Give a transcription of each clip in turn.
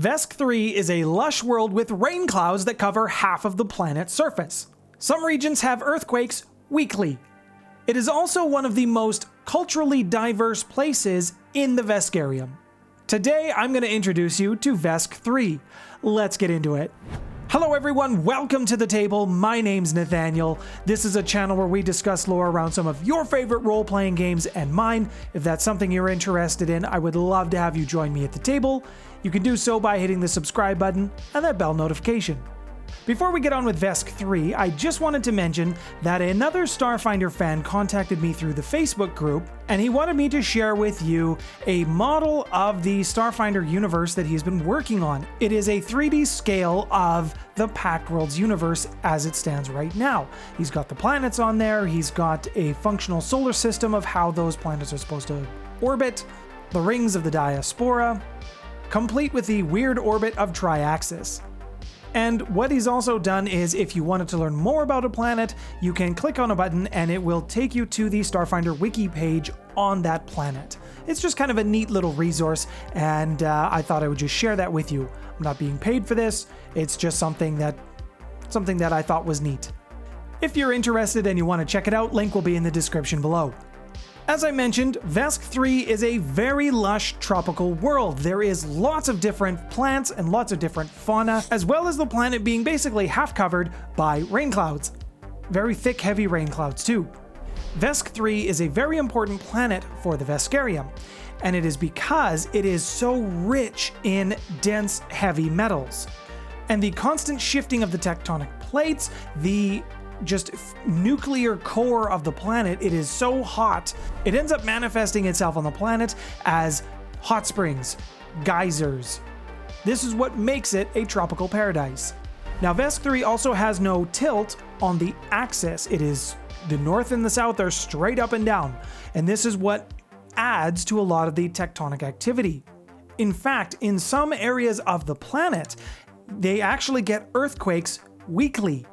Vesk 3 is a lush world with rain clouds that cover half of the planet's surface. Some regions have earthquakes weekly. It is also one of the most culturally diverse places in the Veskarium. Today, I'm going to introduce you to Vesk 3. Let's get into it. Hello everyone, welcome to the table. My name's Nathaniel. This is a channel where we discuss lore around some of your favorite role-playing games and mine. If that's something you're interested in, I would love to have you join me at the table. You can do so by hitting the subscribe button and that bell notification. Before we get on with Vesk 3, I just wanted to mention that another Starfinder fan contacted me through the Facebook group, and he wanted me to share with you a model of the Starfinder universe that he's been working on. It is a 3D scale of the Pact Worlds universe as it stands right now. He's got the planets on there, he's got a functional solar system of how those planets are supposed to orbit, the rings of the diaspora, complete with the weird orbit of Triaxis. And what he's also done is, if you wanted to learn more about a planet, you can click on a button and it will take you to the Starfinder wiki page on that planet. It's just kind of a neat little resource, and I thought I would just share that with you. I'm not being paid for this, it's just something that I thought was neat. If you're interested and you want to check it out, link will be in the description below. As I mentioned, Vesk 3 is a very lush tropical world. There is lots of different plants and lots of different fauna, as well as the planet being basically half covered by rain clouds. Very thick, heavy rain clouds too. Vesk 3 is a very important planet for the Veskarium, and it is because it is so rich in dense, heavy metals. And the constant shifting of the tectonic plates, the just nuclear core of the planet, it is so hot, it ends up manifesting itself on the planet as hot springs, geysers. This is what makes it a tropical paradise. Now, Vesk 3 also has no tilt on the axis. It is the north and the south are straight up and down, and this is what adds to a lot of the tectonic activity. In fact, in some areas of the planet, they actually get earthquakes weekly.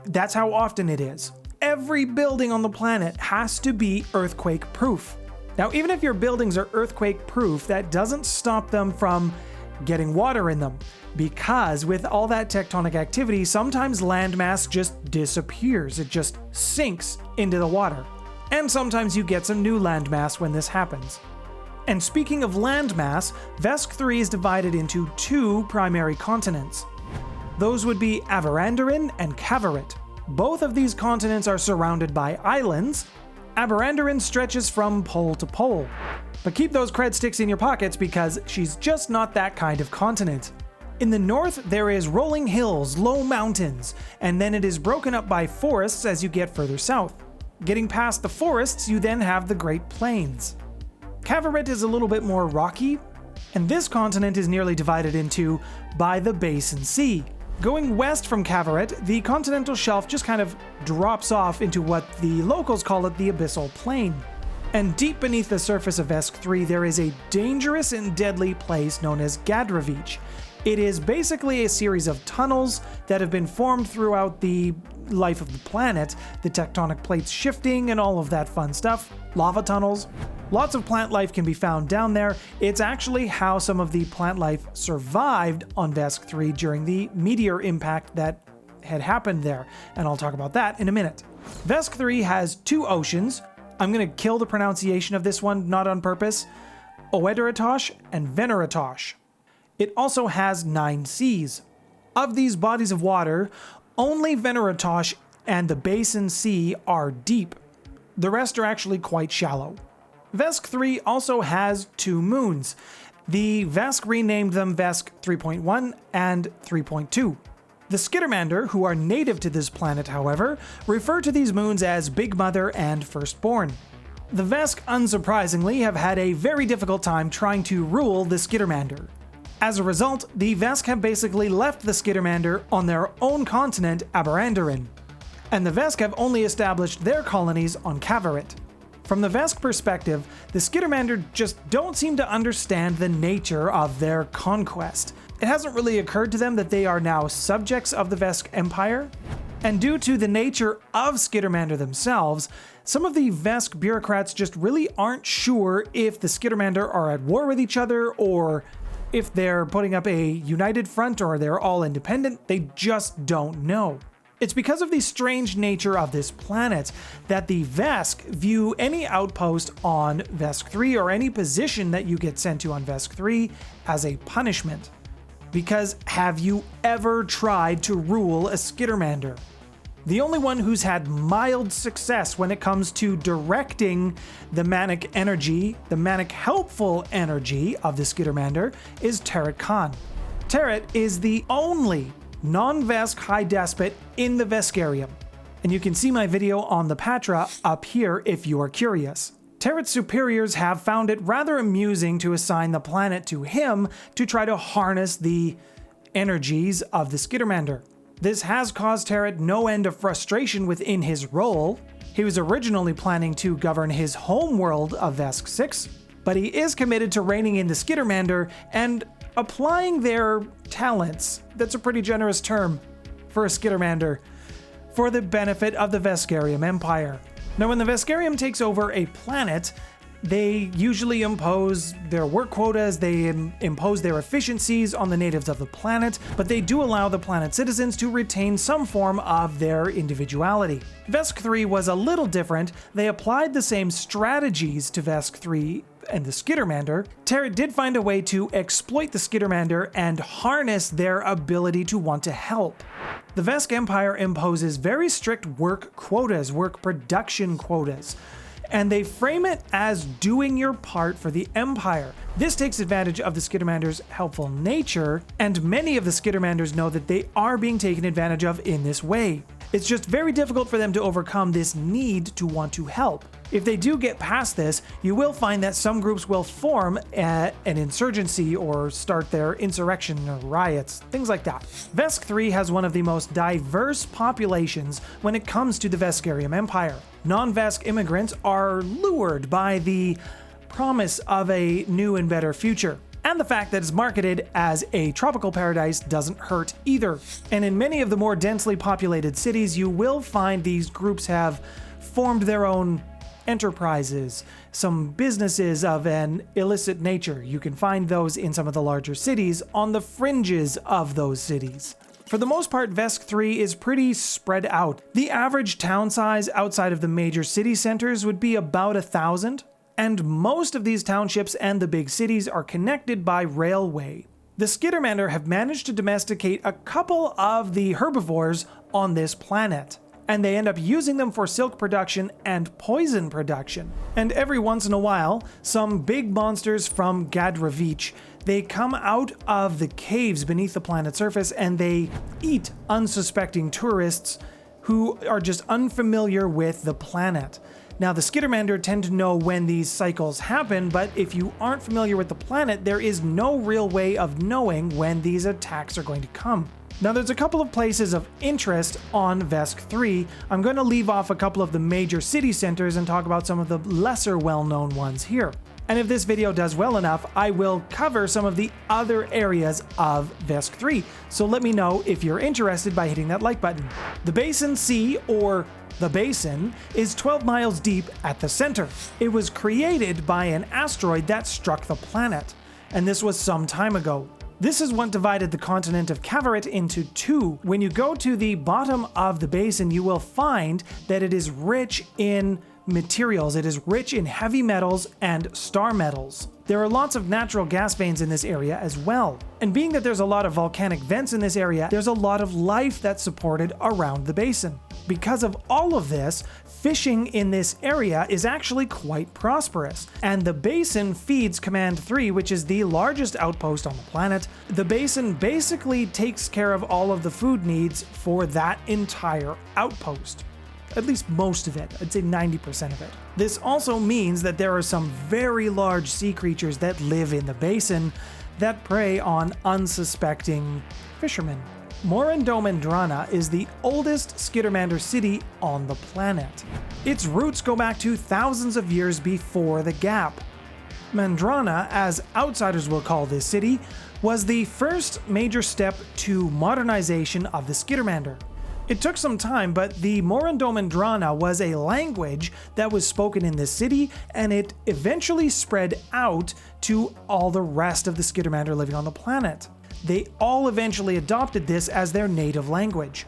That's how often it is. Every building on the planet has to be earthquake proof. Now, even if your buildings are earthquake proof, that doesn't stop them from getting water in them, because with all that tectonic activity, sometimes landmass just disappears. It just sinks into the water. And sometimes you get some new landmass when this happens. And speaking of landmass, Vesk 3 is divided into two primary continents. Those would be Averanderin and Cavarit. Both of these continents are surrounded by islands. Averanderin stretches from pole to pole. But keep those cred sticks in your pockets because she's just not that kind of continent. In the north, there is rolling hills, low mountains, and then it is broken up by forests as you get further south. Getting past the forests, you then have the Great Plains. Cavarit is a little bit more rocky, and this continent is nearly divided into by the Basin Sea. Going west from Cavarit, the continental shelf just kind of drops off into what the locals call it the Abyssal Plain. And deep beneath the surface of Vesk 3, there is a dangerous and deadly place known as Gadravich. It is basically a series of tunnels that have been formed throughout the life of the planet, the tectonic plates shifting and all of that fun stuff. Lava tunnels. Lots of plant life can be found down there. It's actually how some of the plant life survived on Vesk 3 during the meteor impact that had happened there, and I'll talk about that in a minute. Vesk 3 has two oceans. I'm going to kill the pronunciation of this one, not on purpose. Oederatosh and Veneratosh. It also has 9 seas. Of these bodies of water, only Veneratosh and the Basin Sea are deep. The rest are actually quite shallow. Vesk 3 also has 2 moons. The Vesk renamed them Vesk 3.1 and 3.2. The Skittermander, who are native to this planet, however, refer to these moons as Big Mother and Firstborn. The Vesk, unsurprisingly, have had a very difficult time trying to rule the Skittermander. As a result, the Vesk have basically left the Skittermander on their own continent, Averanderin, and the Vesk have only established their colonies on Cavarit. From the Vesk perspective, the Skittermander just don't seem to understand the nature of their conquest. It hasn't really occurred to them that they are now subjects of the Vesk Empire, and due to the nature of Skittermander themselves, some of the Vesk bureaucrats just really aren't sure if the Skittermander are at war with each other or If they're putting up a united front or they're all independent, they just don't know. It's because of the strange nature of this planet that the Vesk view any outpost on Vesk 3 or any position that you get sent to on Vesk 3 as a punishment. Because have you ever tried to rule a Skittermander? The only one who's had mild success when it comes to directing the manic energy, the manic helpful energy of the Skittermander is Teret Cahan. Teret is the only non-Vesk High Despot in the Veskarium, and you can see my video on the Patra up here if you are curious. Teret's superiors have found it rather amusing to assign the planet to him to try to harness the energies of the Skittermander. This has caused Teret no end of frustration within his role. He was originally planning to govern his home world of Vesk 6, but he is committed to reining in the Skittermander and applying their talents, that's a pretty generous term for a Skittermander, for the benefit of the Veskarium Empire. Now, when the Veskarium takes over a planet, they usually impose their work quotas, they impose their efficiencies on the natives of the planet, but they do allow the planet's citizens to retain some form of their individuality. Vesk 3 was a little different. They applied the same strategies to Vesk 3 and the Skittermander. Teret did find a way to exploit the Skittermander and harness their ability to want to help. The Vesk Empire imposes very strict work quotas, work production quotas, and they frame it as doing your part for the Empire. This takes advantage of the Skittermander's helpful nature, and many of the Skittermanders know that they are being taken advantage of in this way. It's just very difficult for them to overcome this need to want to help. If they do get past this, you will find that some groups will form an insurgency or start their insurrection or riots, things like that. Vesk 3 has one of the most diverse populations when it comes to the Veskarium Empire. Non-Vesk immigrants are lured by the promise of a new and better future. And the fact that it's marketed as a tropical paradise doesn't hurt either. And in many of the more densely populated cities, you will find these groups have formed their own enterprises, some businesses of an illicit nature. You can find those in some of the larger cities on the fringes of those cities. For the most part, Vesk 3 is pretty spread out. The average town size outside of the major city centers would be about 1,000. And most of these townships and the big cities are connected by railway. The Skittermander have managed to domesticate a couple of the herbivores on this planet, and they end up using them for silk production and poison production. And every once in a while, some big monsters from Gadravich, they come out of the caves beneath the planet's surface and they eat unsuspecting tourists who are just unfamiliar with the planet. Now, the Skittermander tend to know when these cycles happen, but if you aren't familiar with the planet, there is no real way of knowing when these attacks are going to come. Now, there's a couple of places of interest on Vesk 3. I'm going to leave off a couple of the major city centers and talk about some of the lesser well-known ones here. And if this video does well enough, I will cover some of the other areas of Vesk 3. So let me know if you're interested by hitting that like button. The Basin Sea, or the Basin, is 12 miles deep at the center. It was created by an asteroid that struck the planet, and this was some time ago. This is what divided the continent of Kavaret into two. When you go to the bottom of the basin, you will find that it is rich in materials. It is rich in heavy metals and star metals. There are lots of natural gas veins in this area as well. And being that there's a lot of volcanic vents in this area, there's a lot of life that's supported around the basin. Because of all of this, fishing in this area is actually quite prosperous. And the basin feeds Command 3, which is the largest outpost on the planet. The basin basically takes care of all of the food needs for that entire outpost. At least most of it. I'd say 90% of it. This also means that there are some very large sea creatures that live in the basin that prey on unsuspecting fishermen. Morandomandrana is the oldest Skittermander city on the planet. Its roots go back to thousands of years before the Gap. Mandrana, as outsiders will call this city, was the first major step to modernization of the Skittermander. It took some time, but the Morandomandrana was a language that was spoken in this city, and it eventually spread out to all the rest of the Skittermander living on the planet. They all eventually adopted this as their native language.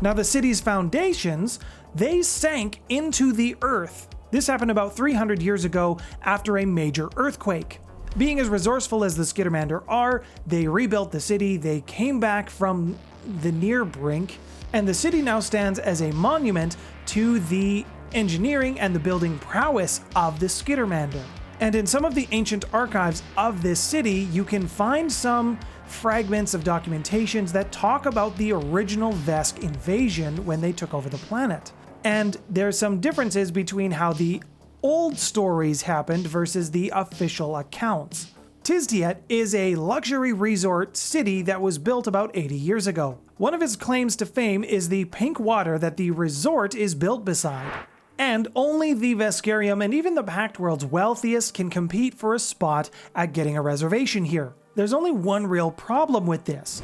Now, the city's foundations, they sank into the earth. This happened about 300 years ago after a major earthquake. Being as resourceful as the Skittermander are, they rebuilt the city, they came back from the near brink, and the city now stands as a monument to the engineering and the building prowess of the Skittermander. And in some of the ancient archives of this city, you can find some fragments of documentations that talk about the original Vesk invasion when they took over the planet. And there's some differences between how the old stories happened versus the official accounts. Tiztiet is a luxury resort city that was built about 80 years ago. One of its claims to fame is the pink water that the resort is built beside. And only the Veskarium and even the Pact Worlds wealthiest can compete for a spot at getting a reservation here. There's only one real problem with this.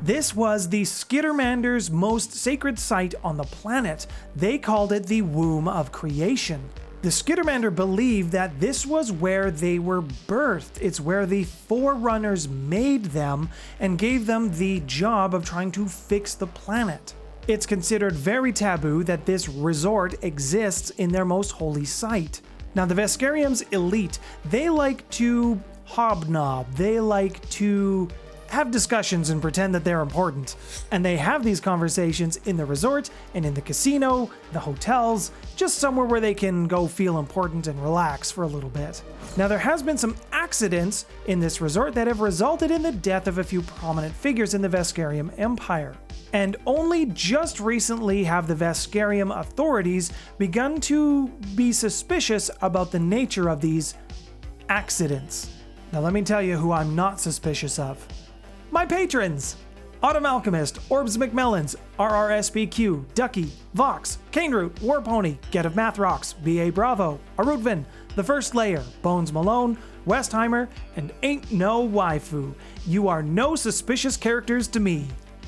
This was the Skittermander's most sacred site on the planet. They called it the Womb of Creation. The Skittermander believed that this was where they were birthed. It's where the Forerunners made them and gave them the job of trying to fix the planet. It's considered very taboo that this resort exists in their most holy site. Now, the Veskarium's elite, they like to hobnob, they like to have discussions and pretend that they're important. And they have these conversations in the resort and in the casino, the hotels, just somewhere where they can go feel important and relax for a little bit. Now, there has been some accidents in this resort that have resulted in the death of a few prominent figures in the Veskarium Empire. And only just recently have the Veskarium authorities begun to be suspicious about the nature of these accidents. Now, let me tell you who I'm not suspicious of. My patrons! Autumn Alchemist, Orbs McMellans, RRSBQ, Ducky, Vox, Caneroot, Warpony, Get of Math Rocks, BA Bravo, Arutvin, The First Layer, Bones Malone, Westheimer, and Ain't No Waifu. You are no suspicious characters to me.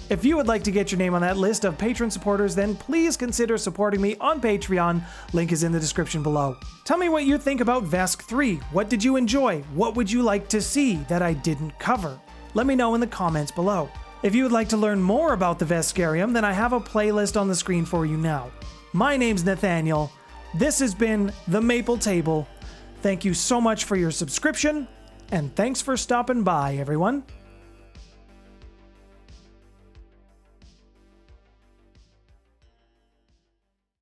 If you would like to get your name on that list of patron supporters, then please consider supporting me on Patreon. Link is in the description below. Tell me what you think about Vesk 3. What did you enjoy? What would you like to see that I didn't cover? Let me know in the comments below. If you would like to learn more about the Veskarium, then I have a playlist on the screen for you now. My name's Nathaniel. This has been The Maple Table. Thank you so much for your subscription, and thanks for stopping by, everyone.